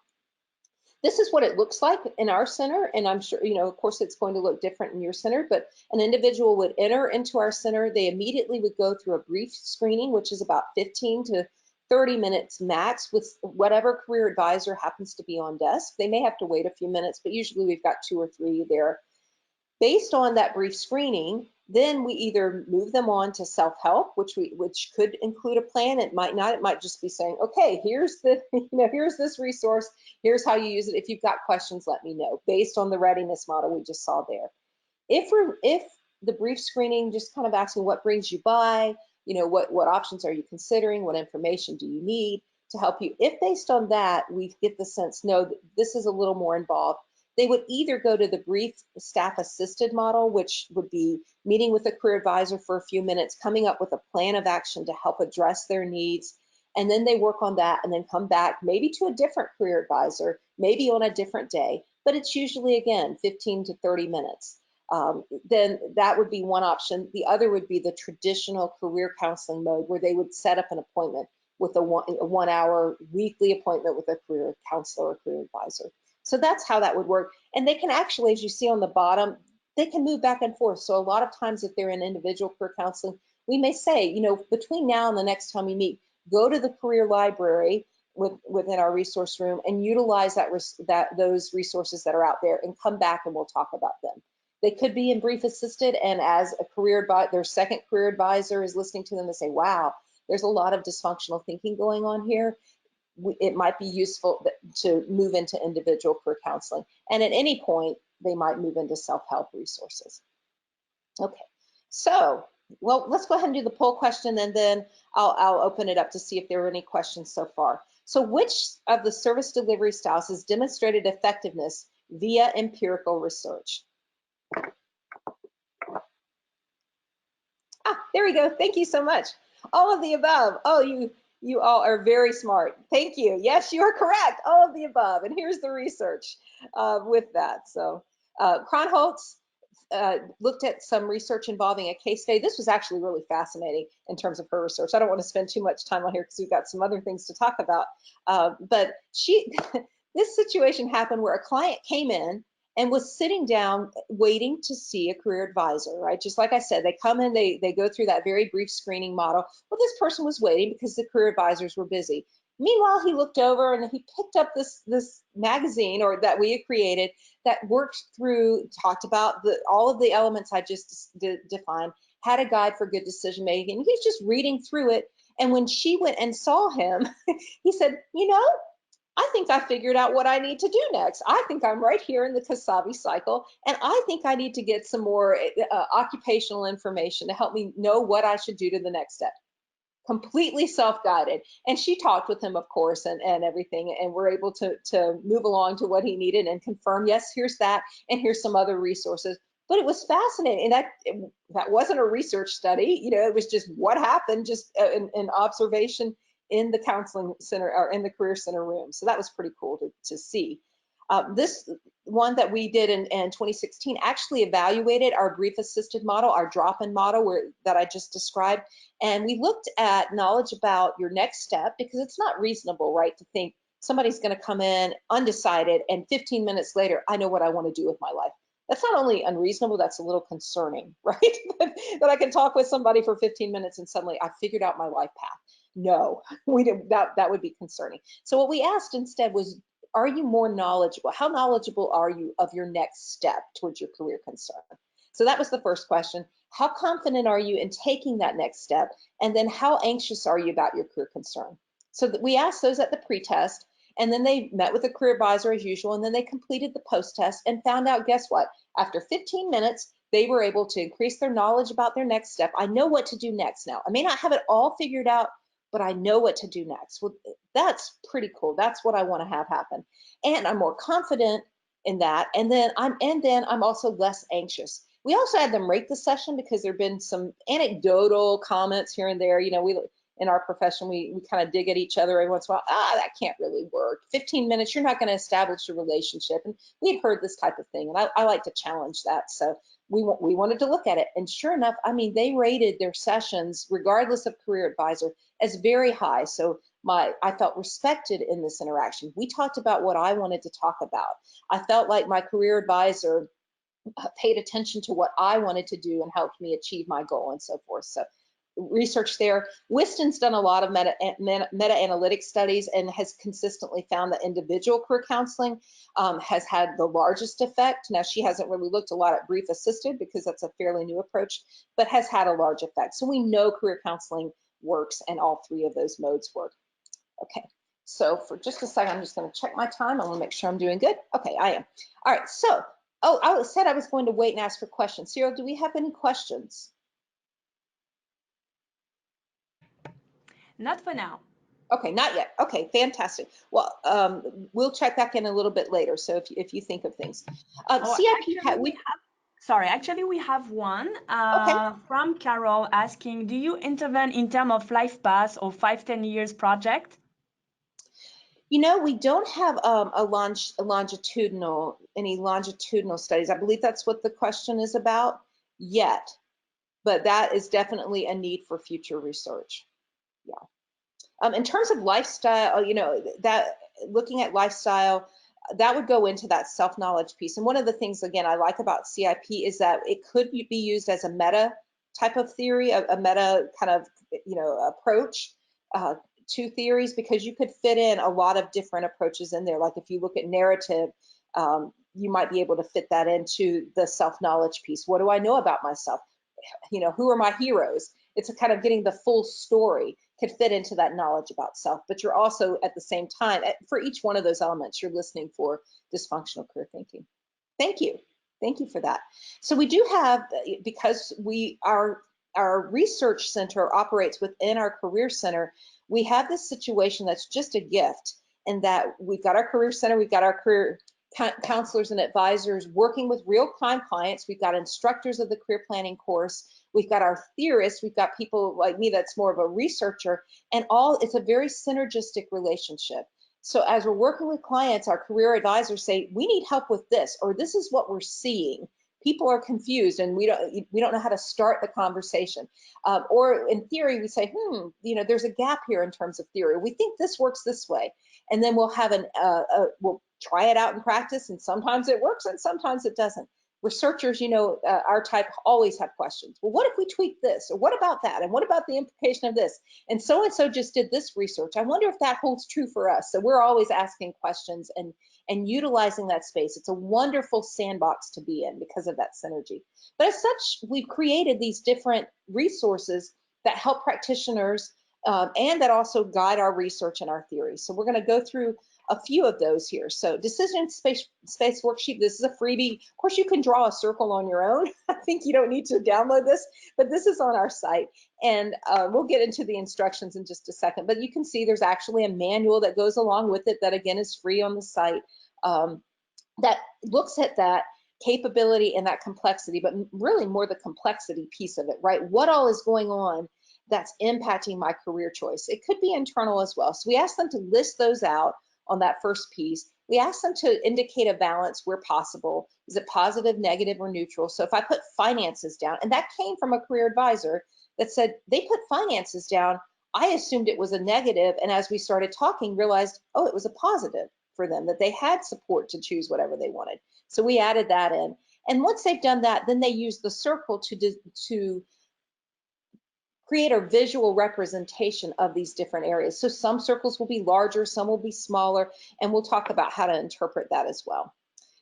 This is what it looks like in our center, and I'm sure, you know, of course it's going to look different in your center, but an individual would enter into our center. They immediately would go through a brief screening, which is about 15 to 30 minutes max with whatever career advisor happens to be on desk. They may have to wait a few minutes, but usually we've got 2 or 3 there. Based on that brief screening, then we either move them on to self-help, which could include a plan. It might not. It might just be saying, okay, here's the, you know, here's this resource. Here's how you use it. If you've got questions, let me know. Based on the readiness model we just saw there. If the brief screening just kind of asking what brings you by, you know, what options are you considering, what information do you need to help you. If based on that we get the sense, no, this is a little more involved, they would either go to the brief staff assisted model, which would be meeting with a career advisor for a few minutes, coming up with a plan of action to help address their needs. And then they work on that and then come back maybe to a different career advisor, maybe on a different day, but it's usually, again, 15 to 30 minutes. Then that would be one option. The other would be the traditional career counseling mode, where they would set up an appointment with a 1 hour weekly appointment with a career counselor or career advisor. So that's how that would work. And they can actually, as you see on the bottom, they can move back and forth. So a lot of times if they're in individual career counseling, we may say, you know, between now and the next time we meet, go to the career library within our resource room and utilize those resources that are out there, and come back and we'll talk about them. They could be in brief assisted, and as a their second career advisor is listening to them, they say, wow, there's a lot of dysfunctional thinking going on here. It might be useful to move into individual career counseling. And at any point, they might move into self-help resources. Okay, so, well, let's go ahead and do the poll question, and then I'll open it up to see if there are any questions so far. So which of the service delivery styles has demonstrated effectiveness via empirical research? Ah, there we go. Thank you so much. All of the above. Oh, you all are very smart. Thank you. Yes, you are correct. All of the above. And here's the research with that. So Kronholtz looked at some research involving a case study. This was actually really fascinating in terms of her research. I don't want to spend too much time on here because we've got some other things to talk about. But this situation happened where a client came in and was sitting down waiting to see a career advisor, right? Just like I said, they come in, they go through that very brief screening model. Well, this person was waiting because the career advisors were busy. Meanwhile, he looked over and he picked up this magazine that we had created that worked through, talked about all of the elements I just defined, had a guide for good decision making. He's just reading through it. And when she went and saw him, he said, you know, I think I figured out what I need to do next. I think I'm right here in the CASVE cycle, and I think I need to get some more occupational information to help me know what I should do to the next step. Completely self-guided. And she talked with him, of course, and everything, and we're able to move along to what he needed and confirm, yes, here's that, and here's some other resources. But it was fascinating. And that wasn't a research study, you know, it was just what happened, just an observation in the counseling center or in the career center room. So that was pretty cool to see. This one that we did in 2016 actually evaluated our brief assisted model, our drop-in model that I just described. And we looked at knowledge about your next step, because it's not reasonable, right, to think somebody's going to come in undecided and 15 minutes later, I know what I want to do with my life. That's not only unreasonable, that's a little concerning, right? that I can talk with somebody for 15 minutes and suddenly I figured out my life path. No, we didn't. That would be concerning. So what we asked instead was, are you more knowledgeable? How knowledgeable are you of your next step towards your career concern? So that was the first question. How confident are you in taking that next step? And then how anxious are you about your career concern? So we asked those at the pre-test, and then they met with a career advisor as usual, and then they completed the post-test and found out, guess what? After 15 minutes, they were able to increase their knowledge about their next step. I know what to do next now. I may not have it all figured out but I know what to do next. Well, that's pretty cool. That's what I want to have happen. And I'm more confident in that. And then I'm also less anxious. We also had them rate the session because there've been some anecdotal comments here and there. You know, we in our profession, we kind of dig at each other every once in a while. That can't really work. 15 minutes, you're not going to establish a relationship. And we've heard this type of thing, and I like to challenge that. So we wanted to look at it. And sure enough, I mean, they rated their sessions, regardless of career advisor, as very high. So I felt respected in this interaction. We talked about what I wanted to talk about. I felt like my career advisor paid attention to what I wanted to do and helped me achieve my goal and so forth. So research there. Whiston's done a lot of meta-analytic studies and has consistently found that individual career counseling has had the largest effect. Now, she hasn't really looked a lot at brief assisted because that's a fairly new approach, but has had a large effect. So we know career counseling works and all three of those modes work. Okay, so for just a second, I'm just going to check my time. I want to make sure I'm doing good. Okay, I am. All right, so, I said I was going to wait and ask for questions. Cyril, do we have any questions? Not for now. Okay, not yet. Okay, fantastic. Well, we'll check back in a little bit later. So if you think of things, CIP, actually we have one okay. From Carol asking, do you intervene in terms of life path or 5-10 years project? You know, we don't have any longitudinal studies. I believe that's what the question is about yet, but that is definitely a need for future research. Yeah. In terms of lifestyle, you know, that looking at lifestyle, that would go into that self-knowledge piece. And one of the things, again, I like about CIP is that it could be used as a meta type of theory, a meta kind of, you know, approach to theories, because you could fit in a lot of different approaches in there. Like if you look at narrative, you might be able to fit that into the self-knowledge piece. What do I know about myself? You know, who are my heroes? It's a kind of getting the full story could fit into that knowledge about self, but you're also at the same time, for each one of those elements, you're listening for dysfunctional career thinking. Thank you. Thank you for that. So we do have, because our research center operates within our career center, we have this situation that's just a gift, in that we've got our career center, we've got our career counselors and advisors working with real-time clients. We've got instructors of the career planning course. We've got our theorists. We've got people like me that's more of a researcher, and it's a very synergistic relationship. So as we're working with clients, our career advisors say, we need help with this, or this is what we're seeing. People are confused and we don't know how to start the conversation. Or in theory, we say, you know, there's a gap here in terms of theory. We think this works this way. And then we'll have we'll try it out in practice, and sometimes it works and sometimes it doesn't. Researchers, you know, our type always have questions. Well, what if we tweak this? Or what about that? And what about the implication of this? And so just did this research. I wonder if that holds true for us. So we're always asking questions and utilizing that space. It's a wonderful sandbox to be in because of that synergy. But as such, we've created these different resources that help practitioners and that also guide our research and our theory. So we're going to go through a few of those here. So decision space worksheet, this is a freebie. Of course, you can draw a circle on your own. I think you don't need to download this, but this is on our site. And we'll get into the instructions in just a second. But you can see there's actually a manual that goes along with it that, again, is free on the site that looks at that capability and that complexity, but really more the complexity piece of it, right? What all is going on that's impacting my career choice? It could be internal as well. So we asked them to list those out on that first piece. We asked them to indicate a balance where possible. Is it positive, negative, or neutral? So if I put finances down, and that came from a career advisor that said they put finances down, I assumed it was a negative, and as we started talking, realized, oh, it was a positive for them, that they had support to choose whatever they wanted. So we added that in. And once they've done that, then they use the circle to create a visual representation of these different areas. So some circles will be larger, some will be smaller, and we'll talk about how to interpret that as well.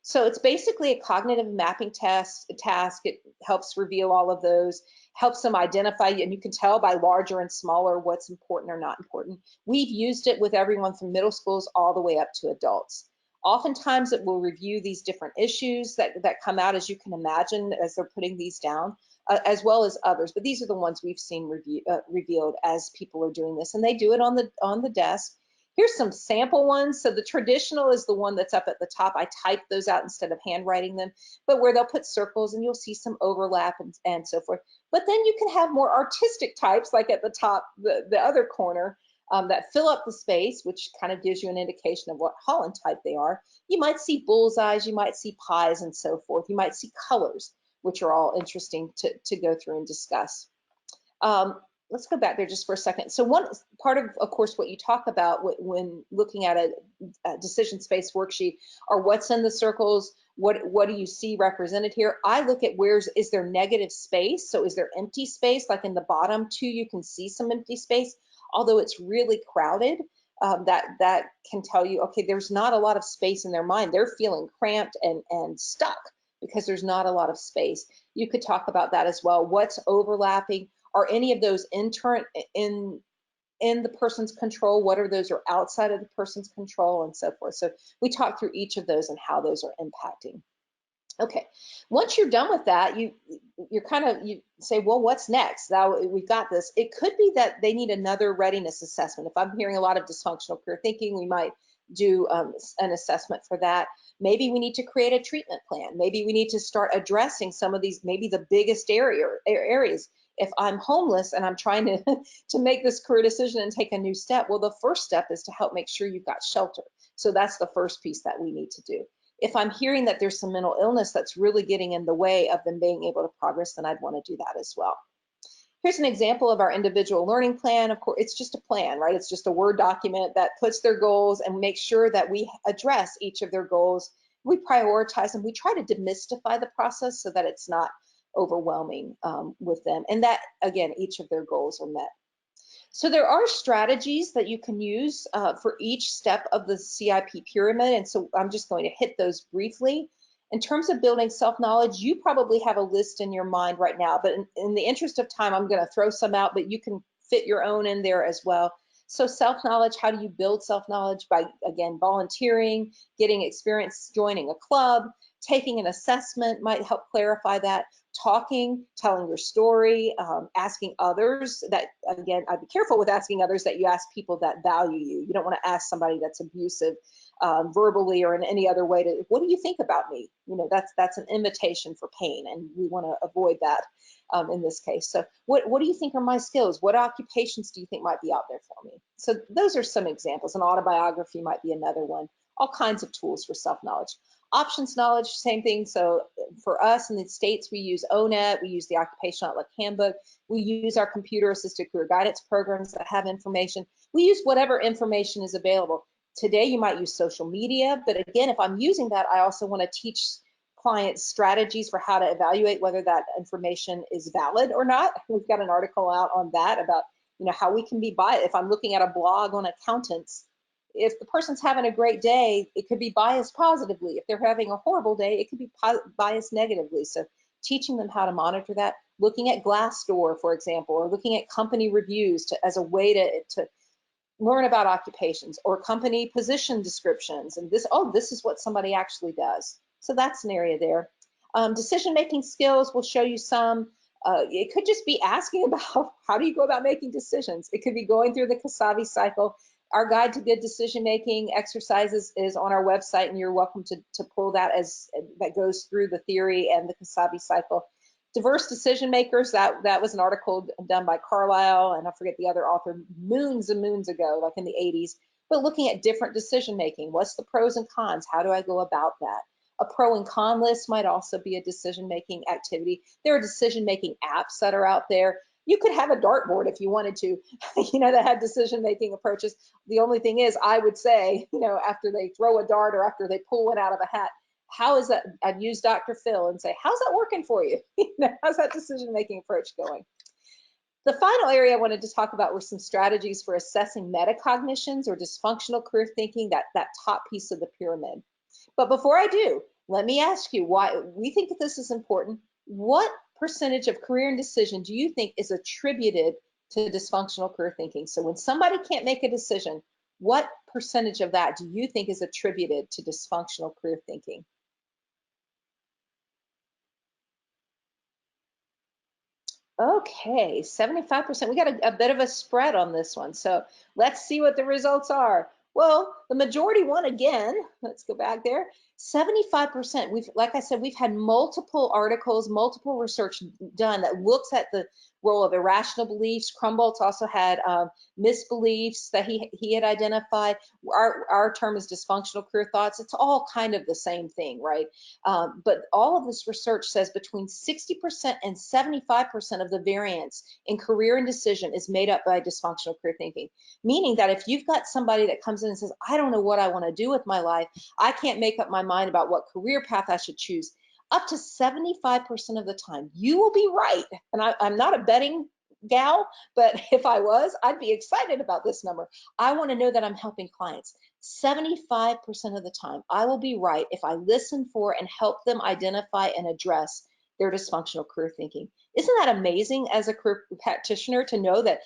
So it's basically a cognitive mapping task. It helps reveal all of those, helps them identify, and you can tell by larger and smaller what's important or not important. We've used it with everyone from middle schools all the way up to adults. Oftentimes it will review these different issues that come out, as you can imagine, as they're putting these down. as well as others, but these are the ones we've seen revealed as people are doing this, and they do it on the desk. Here's some sample ones. So the traditional is the one that's up at the top. I type those out instead of handwriting them, but where they'll put circles and you'll see some overlap and so forth. But then you can have more artistic types, like at the top, the other corner, that fill up the space, which kind of gives you an indication of what Holland type they are. You might see bullseyes, you might see pies and so forth. You might see colors, which are all interesting to go through and discuss. Let's go back there just for a second. So one part of course, what you talk about when looking at a decision space worksheet are what's in the circles, what do you see represented here? I look at is there negative space? So is there empty space? Like in the bottom two, you can see some empty space, although it's really crowded. That can tell you, okay, there's not a lot of space in their mind. They're feeling cramped and stuck because there's not a lot of space. You could talk about that as well. What's overlapping? Are any of those in the person's control? What are those are outside of the person's control, and so forth? So we talk through each of those and how those are impacting. Okay, once you're done with that, you say, well, what's next? Now we've got this. It could be that they need another readiness assessment. If I'm hearing a lot of dysfunctional career thinking, we might do an assessment for that. Maybe we need to create a treatment plan. Maybe we need to start addressing some of these, maybe the biggest areas. If I'm homeless and I'm trying to make this career decision and take a new step, well, the first step is to help make sure you've got shelter. So that's the first piece that we need to do. If I'm hearing that there's some mental illness that's really getting in the way of them being able to progress, then I'd want to do that as well. Here's an example of our individual learning plan. Of course, it's just a plan, right? It's just a Word document that puts their goals and makes sure that we address each of their goals. We prioritize them. We try to demystify the process so that it's not overwhelming with them. And that, again, each of their goals are met. So there are strategies that you can use for each step of the CIP pyramid. And so I'm just going to hit those briefly. In terms of building self-knowledge, you probably have a list in your mind right now, but in the interest of time, I'm going to throw some out, but you can fit your own in there as well. So self-knowledge, how do you build self-knowledge? By, again, volunteering, getting experience, joining a club, taking an assessment might help clarify that, talking, telling your story, asking others that, again, I'd be careful with asking others that you ask people that value you. You don't want to ask somebody that's abusive verbally or in any other way to, what do you think about me? You know, that's an invitation for pain, and we want to avoid that in this case. So what do you think are my skills? What occupations do you think might be out there for me? So those are some examples. An autobiography might be another one. All kinds of tools for self-knowledge. Options knowledge, same thing. So for us in the States, we use ONET, we use the Occupational Outlook Handbook, we use our computer-assisted career guidance programs that have information. We use whatever information is available. Today, you might use social media, but again, if I'm using that, I also want to teach clients strategies for how to evaluate whether that information is valid or not. We've got an article out on that about, you know, how we can be biased. If I'm looking at a blog on accountants, if the person's having a great day, it could be biased positively. If they're having a horrible day, it could be biased negatively. So teaching them how to monitor that, looking at Glassdoor, for example, or looking at company reviews as a way to learn about occupations, or company position descriptions. And this is what somebody actually does. So that's an area there. Decision-making skills, will show you some. It could just be asking about how do you go about making decisions. It could be going through the CASVE cycle. Our guide to good decision-making exercises is on our website, and you're welcome to pull that that goes through the theory and the CASVE cycle. Diverse decision makers, that was an article done by Carlisle, and I forget the other author, moons and moons ago, like in the 80s, but looking at different decision making. What's the pros and cons? How do I go about that? A pro and con list might also be a decision making activity. There are decision making apps that are out there. You could have a dartboard if you wanted to, that had decision-making approaches. The only thing is, I would say, after they throw a dart or after they pull one out of a hat, how is that? I'd use Dr. Phil and say, how's that working for you? How's that decision-making approach going? The final area I wanted to talk about were some strategies for assessing metacognitions or dysfunctional career thinking, that top piece of the pyramid. But before I do, let me ask you why we think that this is important. What percentage of career and decision do you think is attributed to dysfunctional career thinking? So when somebody can't make a decision, what percentage of that do you think is attributed to dysfunctional career thinking? Okay, 75%. We got a bit of a spread on this one. So let's see what the results are. Well, the majority won again. Let's go back there. 75%. Like I said, we've had multiple articles, multiple research done that looks at the role of irrational beliefs. Krumbold's also had misbeliefs that he had identified. Our term is dysfunctional career thoughts. It's all kind of the same thing, right? But all of this research says between 60% and 75% of the variance in career and decision is made up by dysfunctional career thinking. Meaning that if you've got somebody that comes in and says, I don't know what I want to do with my life, I can't make up my mind about what career path I should choose, up to 75% of the time, you will be right. And I'm not a betting gal, but if I was, I'd be excited about this number. I want to know that I'm helping clients. 75% of the time, I will be right if I listen for and help them identify and address their dysfunctional career thinking. Isn't that amazing as a career practitioner to know that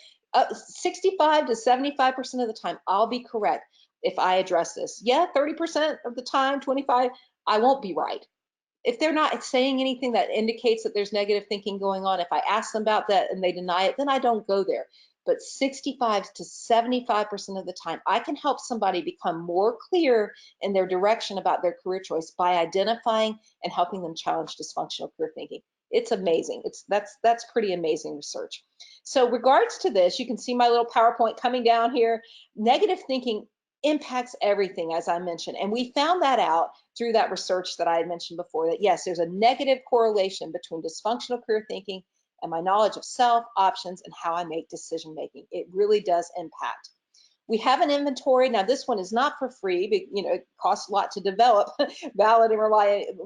65 to 75% of the time, I'll be correct if I address this. Yeah, 30% of the time, 25, I won't be right. If they're not saying anything that indicates that there's negative thinking going on, if I ask them about that and they deny it, then I don't go there. But 65 to 75% of the time, I can help somebody become more clear in their direction about their career choice by identifying and helping them challenge dysfunctional career thinking. It's amazing. That's pretty amazing research. So regards to this, you can see my little PowerPoint coming down here. Negative thinking impacts everything, as I mentioned, and we found that out through that research that I had mentioned before, that yes, there's a negative correlation between dysfunctional career thinking and my knowledge of self, options, and how I make decision making. It really does impact. We have an inventory. Now, this one is not for free, but it costs a lot to develop valid and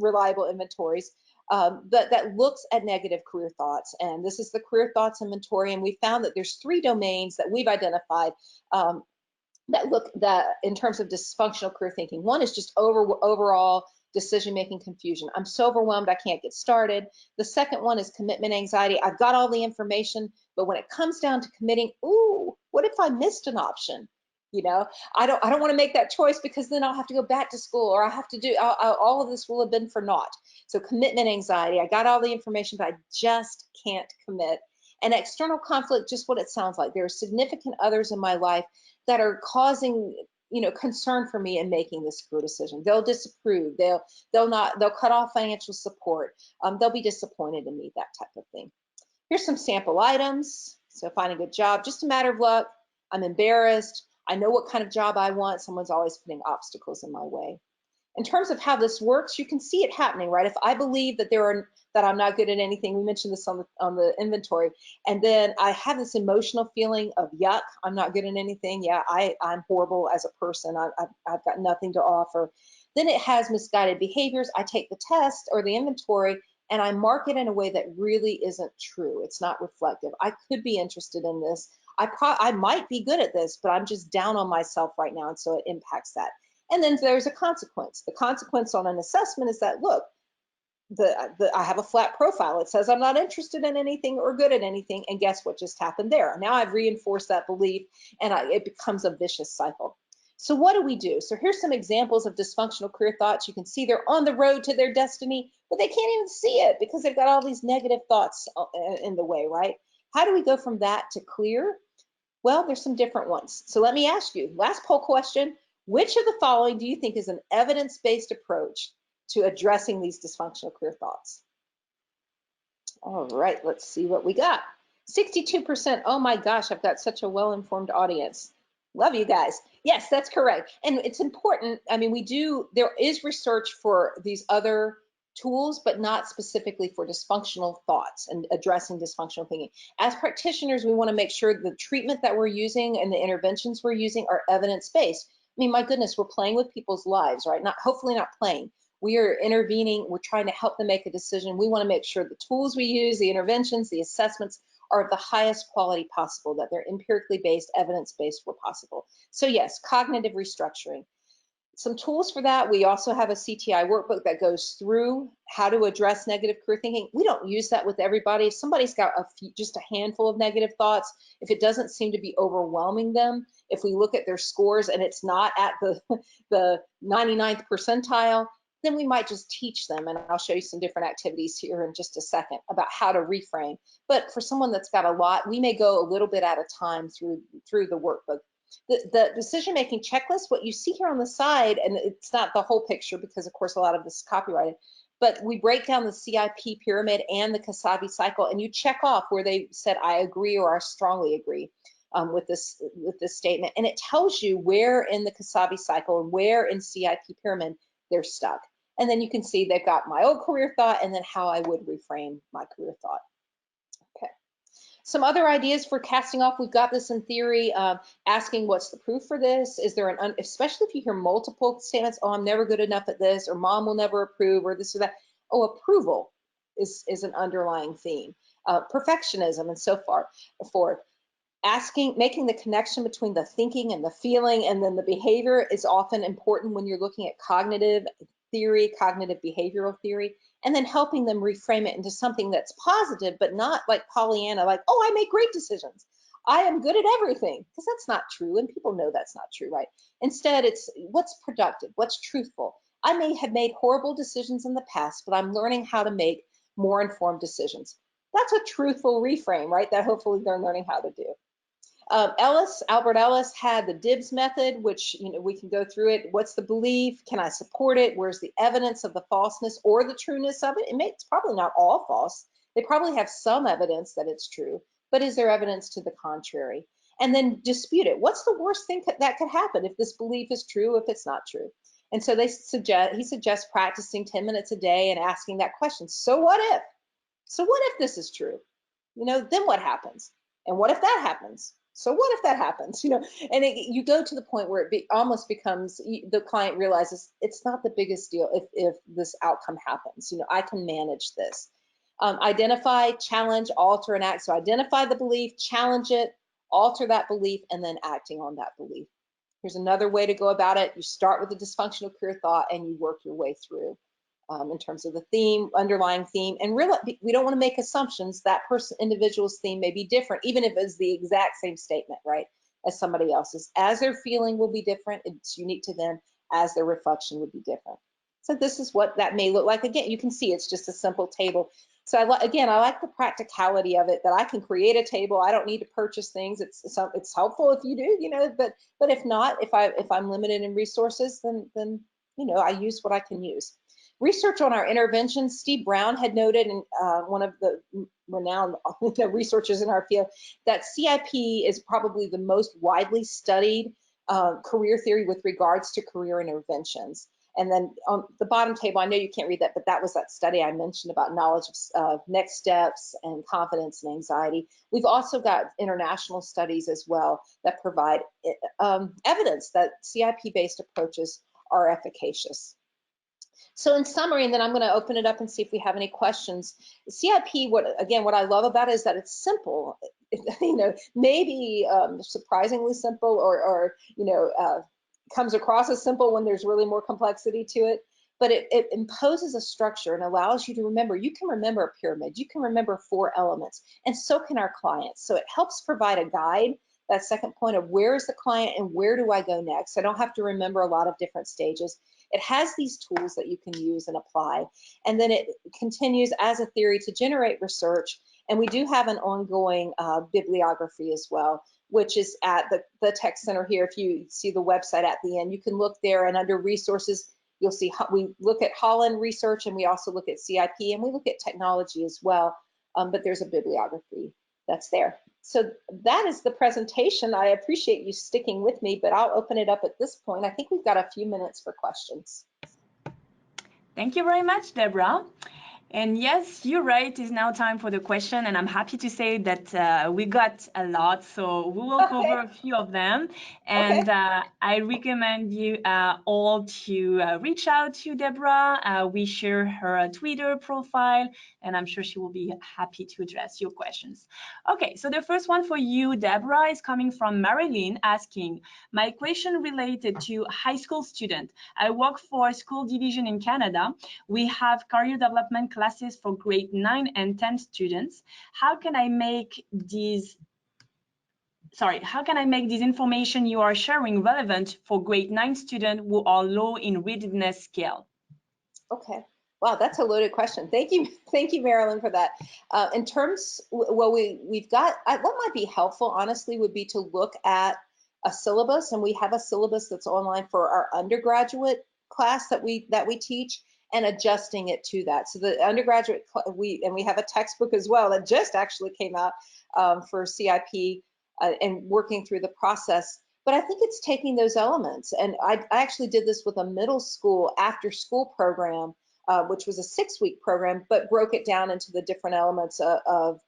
reliable inventories. That looks at negative career thoughts. And this is the career thoughts inventory. And we found that there's 3 domains that we've identified that in terms of dysfunctional career thinking. One is just overall decision-making confusion. I'm so overwhelmed I can't get started. The second one is commitment anxiety. I've got all the information, but when it comes down to committing, ooh, what if I missed an option? I don't want to make that choice because then I'll have to go back to school, or I'll have to do all of this will have been for naught. So commitment anxiety, I got all the information, but I just can't commit. And external conflict, just what it sounds like. There are significant others in my life that are causing concern for me in making this career decision. They'll disapprove. They'll cut off financial support. They'll be disappointed in me, that type of thing. Here's some sample items. So finding a good job, just a matter of luck. I'm embarrassed. I know what kind of job I want. Someone's always putting obstacles in my way. In terms of how this works, you can see it happening, right? If I believe that I'm not good at anything, we mentioned this on the inventory, and then I have this emotional feeling of yuck, I'm not good at anything. Yeah, I'm horrible as a person. I've got nothing to offer. Then it has misguided behaviors. I take the test or the inventory and I mark it in a way that really isn't true. It's not reflective. I could be interested in this. I might be good at this, but I'm just down on myself right now, and so it impacts that. And then there's a consequence. The consequence on an assessment is that, look, I have a flat profile. It says I'm not interested in anything or good at anything, and guess what just happened there? Now I've reinforced that belief, and it becomes a vicious cycle. So what do we do? So here's some examples of dysfunctional career thoughts. You can see they're on the road to their destiny, but they can't even see it because they've got all these negative thoughts in the way, right? How do we go from that to clear? Well, there's some different ones. So let me ask you, last poll question, which of the following do you think is an evidence-based approach to addressing these dysfunctional career thoughts? All right, let's see what we got. 62%, oh my gosh, I've got such a well-informed audience. Love you guys. Yes, that's correct. And it's important, I mean, there is research for these other tools, but not specifically for dysfunctional thoughts and addressing dysfunctional thinking. As practitioners, we want to make sure the treatment that we're using and the interventions we're using are evidence-based. I mean, my goodness, we're playing with people's lives, right? Hopefully not playing. We are intervening. We're trying to help them make a decision. We want to make sure the tools we use, the interventions, the assessments are of the highest quality possible, that they're empirically based, evidence-based where possible. So yes, cognitive restructuring. Some tools for that. We also have a CTI workbook that goes through how to address negative career thinking. We don't use that with everybody. If somebody's got just a handful of negative thoughts, if it doesn't seem to be overwhelming them, if we look at their scores and it's not at the 99th percentile, then we might just teach them. And I'll show you some different activities here in just a second about how to reframe. But for someone that's got a lot, we may go a little bit at a time through the workbook. The decision-making checklist, what you see here on the side, and it's not the whole picture because of course a lot of this is copyrighted, but we break down the CIP pyramid and the CASVE cycle, and you check off where they said, I agree or I strongly agree with this statement. And it tells you where in the CASVE cycle and where in CIP pyramid they're stuck. And then you can see they've got my old career thought and then how I would reframe my career thought. Okay. Some other ideas for casting off. We've got this in theory, asking what's the proof for this? Is there especially if you hear multiple statements, oh, I'm never good enough at this, or mom will never approve, or this or that. Oh, approval is an underlying theme. Perfectionism and so forth. Making the connection between the thinking and the feeling and then the behavior is often important when you're looking at cognitive theory, cognitive behavioral theory, and then helping them reframe it into something that's positive, but not like Pollyanna, like, oh, I make great decisions. I am good at everything, because that's not true, and people know that's not true, right? Instead, it's what's productive, what's truthful. I may have made horrible decisions in the past, but I'm learning how to make more informed decisions. That's a truthful reframe, right? That hopefully they're learning how to do. Albert Ellis had the DIBS method, which, you know, we can go through it. What's the belief? Can I support it? Where's the evidence of the falseness or the trueness of it? It's probably not all false. They probably have some evidence that it's true, but is there evidence to the contrary? And then dispute it. What's the worst thing that could happen if this belief is true, if it's not true? And so he suggests practicing 10 minutes a day and asking that question. So what if? So what if this is true? You know, then what happens? And what if that happens? So what if that happens? You know, and you go to the point where it almost becomes, the client realizes it's not the biggest deal if this outcome happens. You know, I can manage this. Identify, challenge, alter, and act. So identify the belief, challenge it, alter that belief, and then acting on that belief. Here's another way to go about it. You start with a dysfunctional career thought and you work your way through. In terms of the theme, underlying theme, and really, we don't want to make assumptions. That individual's theme may be different, even if it's the exact same statement, right, as somebody else's. As their feeling will be different, it's unique to them, as their reflection would be different. So this is what that may look like. Again, you can see it's just a simple table. So I like the practicality of it, that I can create a table. I don't need to purchase things. It's helpful if you do, you know, but if not, if I'm limited in resources, then you know, I use what I can use. Research on our interventions. Steve Brown had noted, in one of the renowned researchers in our field, that CIP is probably the most widely studied career theory with regards to career interventions. And then on the bottom table, I know you can't read that, but that was that study I mentioned about knowledge of next steps and confidence and anxiety. We've also got international studies as well that provide evidence that CIP-based approaches are efficacious. So in summary, and then I'm going to open it up and see if we have any questions. CIP, what I love about it is that it's simple. You know, maybe surprisingly simple, or you know, comes across as simple when there's really more complexity to it. But it imposes a structure and allows you to remember. You can remember a pyramid. You can remember 4 elements, and so can our clients. So it helps provide a guide. That second point of where is the client and where do I go next? I don't have to remember a lot of different stages. It has these tools that you can use and apply. And then it continues as a theory to generate research. And we do have an ongoing bibliography as well, which is at the Tech Center here. If you see the website at the end, you can look there, and under resources, you'll see we look at Holland research, and we also look at CIP, and we look at technology as well. But there's a bibliography that's there. So that is the presentation. I appreciate you sticking with me, but I'll open it up at this point. I think we've got a few minutes for questions. Thank you very much, Debra. And yes, you're right, it's now time for the question, and I'm happy to say that we got a lot, so we will cover a few of them. And I recommend you all to reach out to Debra. We share her Twitter profile, and I'm sure she will be happy to address your questions. Okay, so the first one for you, Debra, is coming from Marilyn, asking, my question related to high school student. I work for a school division in Canada. We have career development classes for grade 9 and 10 students. How can I make these information you are sharing relevant for grade 9 students who are low in readiness scale? Okay. Wow, that's a loaded question. Thank you, thank you, Marilyn, for that. In terms, well, we've got what might be helpful, honestly, would be to look at a syllabus, and we have a syllabus that's online for our undergraduate class that we teach, and adjusting it to that. So the undergraduate we have a textbook as well that just actually came out for CIP and working through the process. But I think it's taking those elements, and I actually did this with a middle school after school program, which was a 6-week program, but broke it down into the different elements of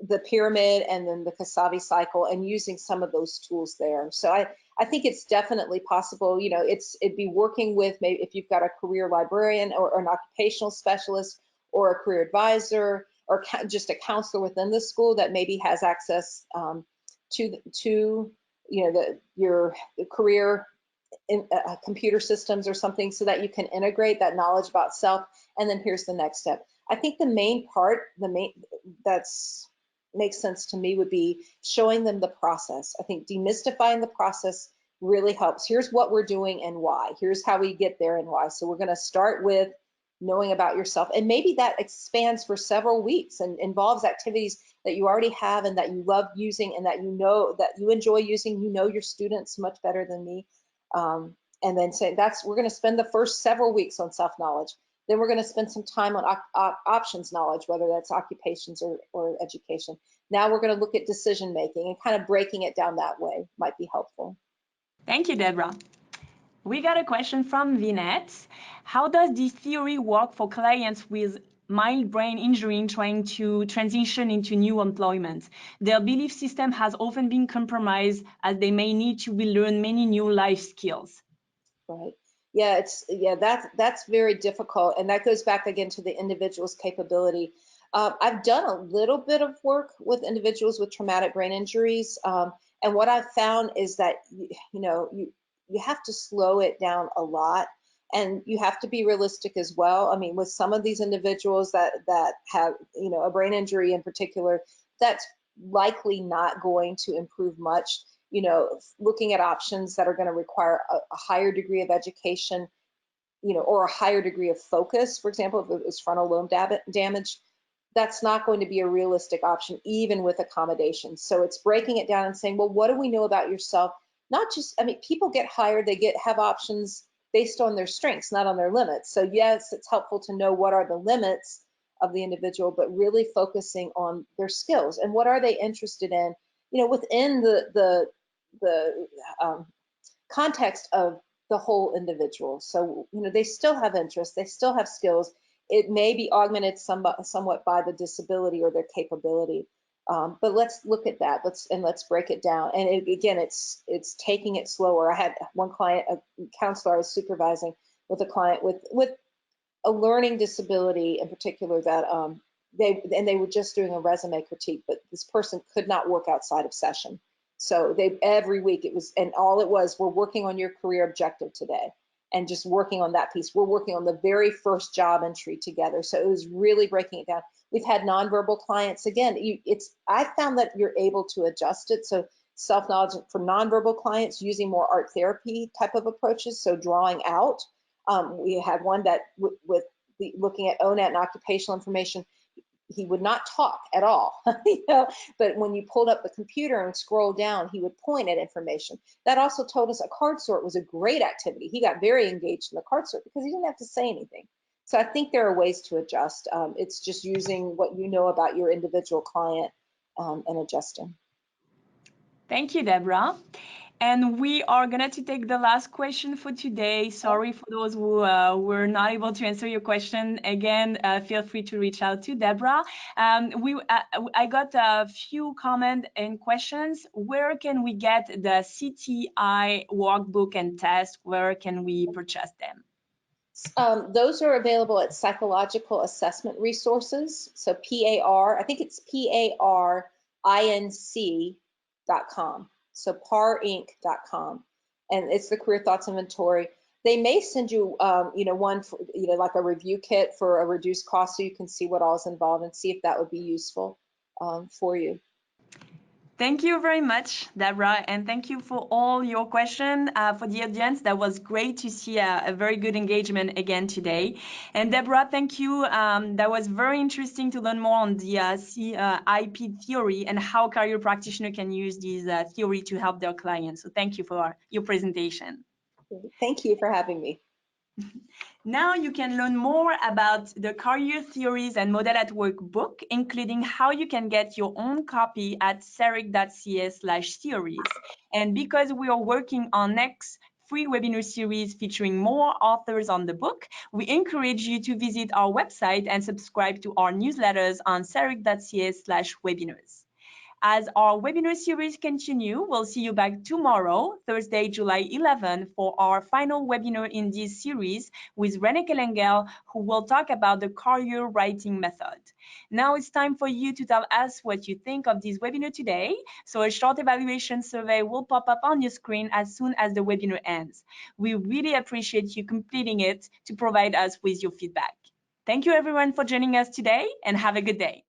the pyramid and then the CASVE cycle, and using some of those tools there. So I think it's definitely possible. You know, it'd be working with, maybe if you've got a career librarian or an occupational specialist or a career advisor or just a counselor within the school that maybe has access to you know, your career in computer systems or something, so that you can integrate that knowledge about self. And then here's the next step. I think the main part, that's makes sense to me, would be showing them the process. I think demystifying the process really helps. Here's what we're doing and why. Here's how we get there and why. So we're going to start with knowing about yourself, and maybe that expands for several weeks and involves activities that you already have and that you love using and that you know that you enjoy using. You know your students much better than me. And then say we're going to spend the first several weeks on self-knowledge. Then we're going to spend some time on options knowledge, whether that's occupations or education. Now we're going to look at decision making, and kind of breaking it down that way might be helpful. Thank you, Debra. We got a question from Vinette. How does this theory work for clients with mild brain injury trying to transition into new employment? Their belief system has often been compromised, as they may need to relearn many new life skills. Right. Yeah, that's very difficult, and that goes back again to the individual's capability. I've done a little bit of work with individuals with traumatic brain injuries, and what I've found is that you have to slow it down a lot, and you have to be realistic as well. I mean, with some of these individuals that have a brain injury in particular, that's likely not going to improve much. Looking at options that are going to require a higher degree of education, or a higher degree of focus. For example, if it was frontal lobe damage, that's not going to be a realistic option, even with accommodation. So it's breaking it down and saying, well, what do we know about yourself? Not just, I mean, people get hired, they have options based on their strengths, not on their limits. So yes, it's helpful to know what are the limits of the individual, but really focusing on their skills and what are they interested in, within the context of the whole individual. So, they still have interests, they still have skills. It may be augmented somewhat by the disability or their capability. But let's look at that. Let's break it down. And again, it's taking it slower. I had one client, a counselor I was supervising with a client with a learning disability in particular, that they were just doing a resume critique, but this person could not work outside of session. So every week we're working on your career objective today, and just working on that piece. We're working on the very first job entry together. So it was really breaking it down. We've had nonverbal clients. Again, I found that you're able to adjust it. So self-knowledge for nonverbal clients, using more art therapy type of approaches. So drawing out. We had one that looking at ONET and occupational information, he would not talk at all, but when you pulled up the computer and scrolled down, he would point at information. That also told us a card sort was a great activity. He got very engaged in the card sort because he didn't have to say anything. So I think there are ways to adjust. It's just using what you know about your individual client and adjusting. Thank you, Debra. And we are going to take the last question for today. Sorry for those who were not able to answer your question. Again, feel free to reach out to Debra. I got a few comments and questions. Where can we get the CTI workbook and test? Where can we purchase them? Those are available at Psychological Assessment Resources. So PAR, I think it's PARINC.com. So parinc.com, and it's the Career Thoughts Inventory. They may send you, one for, like a review kit for a reduced cost, so you can see what all is involved and see if that would be useful for you. Thank you very much, Debra, and thank you for all your questions. For the audience, that was great to see a very good engagement again today. And Debra, thank you. That was very interesting to learn more on the CIP theory and how career practitioner can use this theory to help their clients. So thank you for your presentation. Thank you for having me. Now you can learn more about the Career Theories and Model at Work book, including how you can get your own copy at ceric.ca/theories. And because we are working on next free webinar series featuring more authors on the book, we encourage you to visit our website and subscribe to our newsletters on ceric.ca/webinars. As our webinar series continue, we'll see you back tomorrow, Thursday, July 11, for our final webinar in this series with René Kelengel, who will talk about the career writing method. Now it's time for you to tell us what you think of this webinar today. So a short evaluation survey will pop up on your screen as soon as the webinar ends. We really appreciate you completing it to provide us with your feedback. Thank you everyone for joining us today and have a good day.